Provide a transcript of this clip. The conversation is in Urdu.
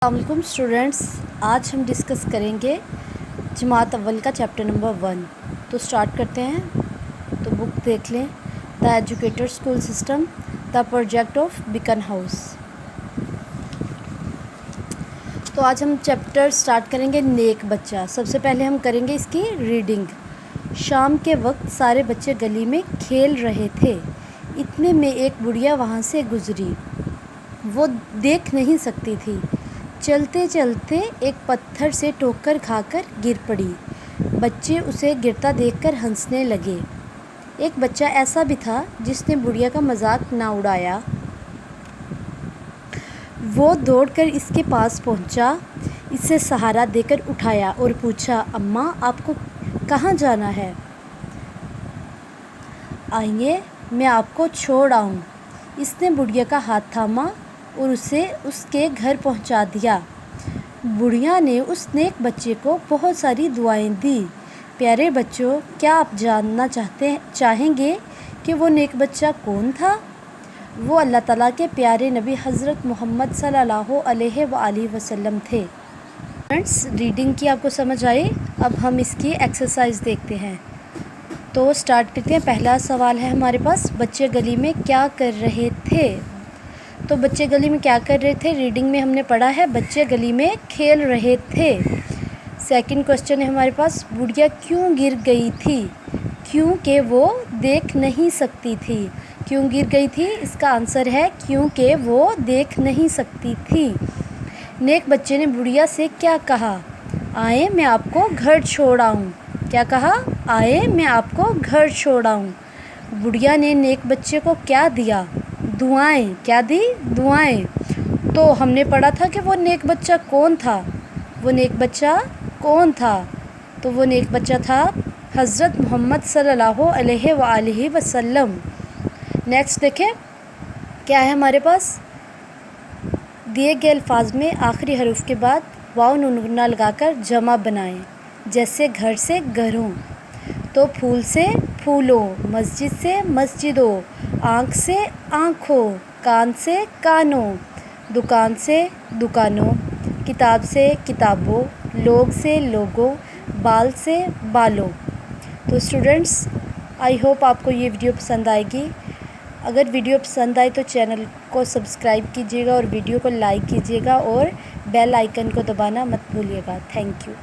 السلام علیکم اسٹوڈینٹس، آج ہم ڈسکس کریں گے جماعت اول کا چیپٹر نمبر 1۔ تو سٹارٹ کرتے ہیں۔ تو بک دیکھ لیں، the educator school system, the project of Beaconhouse. تو آج ہم چیپٹر سٹارٹ کریں گے نیک بچہ۔ سب سے پہلے ہم کریں گے اس کی ریڈنگ۔ شام کے وقت سارے بچے گلی میں کھیل رہے تھے، اتنے میں ایک بڑھیا وہاں سے گزری۔ وہ دیکھ نہیں سکتی تھی، چلتے چلتے ایک پتھر سے ٹھوکر کھا کر گر پڑی۔ بچے اسے گرتا دیکھ کر ہنسنے لگے۔ ایک بچہ ایسا بھی تھا جس نے بڑھیا کا مذاق نہ اڑایا۔ وہ دوڑ کر اس کے پاس پہنچا، اسے سہارا دے کر اٹھایا اور پوچھا، اماں آپ کو کہاں جانا ہے؟ آئیے میں آپ کو چھوڑ آؤں۔ اس نے بڑھیا کا ہاتھ تھاما اور اسے اس کے گھر پہنچا دیا۔ بڑھیا نے اس نیک بچے کو بہت ساری دعائیں دیں۔ پیارے بچوں، کیا آپ جاننا چاہیں گے کہ وہ نیک بچہ کون تھا؟ وہ اللہ تعالیٰ کے پیارے نبی حضرت محمد صلی اللہ علیہ وآلہ وسلم تھے۔ فرینڈس، ریڈنگ کی آپ کو سمجھ آئی؟ اب ہم اس کی ایکسرسائز دیکھتے ہیں۔ تو سٹارٹ کرتے ہیں۔ پہلا سوال ہے ہمارے پاس، بچے گلی میں کیا کر رہے تھے؟ تو بچے گلی میں کیا کر رہے تھے؟ ریڈنگ میں ہم نے پڑھا ہے بچے گلی میں کھیل رہے تھے۔ سیکنڈ کوسچن ہے ہمارے پاس، بڑھیا کیوں گر گئی تھی؟ کیونکہ وہ دیکھ نہیں سکتی تھی۔ کیوں گر گئی تھی؟ اس کا آنسر ہے کیونکہ وہ دیکھ نہیں سکتی تھی۔ نیک بچے نے بڑھیا سے کیا کہا؟ آئیں میں آپ کو گھر چھوڑ آؤں۔ کیا کہا؟ آئیں میں آپ کو گھر چھوڑ آؤں۔ بڑھیا نے نیک بچے کو کیا دیا؟ دعائیں۔ کیا دی؟ دعائیں۔ تو ہم نے پڑھا تھا کہ وہ نیک بچہ کون تھا؟ وہ نیک بچہ کون تھا؟ تو وہ نیک بچہ تھا حضرت محمد صلی اللہ علیہ وآلہ وسلم۔ نیکسٹ دیکھیں کیا ہے ہمارے پاس، دیے گئے الفاظ میں آخری حرف کے بعد واو نون لگا کر جمع بنائیں، جیسے گھر سے گھروں۔ تو پھول سے پھولوں، مسجد سے مسجدوں، آنکھ سے آنکھوں، کان سے کانوں، دکان سے دکانوں، کتاب سے کتابوں، لوگ سے لوگوں، بال سے بالوں۔ تو اسٹوڈنٹس، آئی ہوپ آپ کو یہ ویڈیو پسند آئے گی۔ اگر ویڈیو پسند آئے تو چینل کو سبسکرائب کیجیے گا اور ویڈیو کو لائک کیجیے گا اور بیل آئیکن کو دبانا مت بھولیے گا۔ Thank you.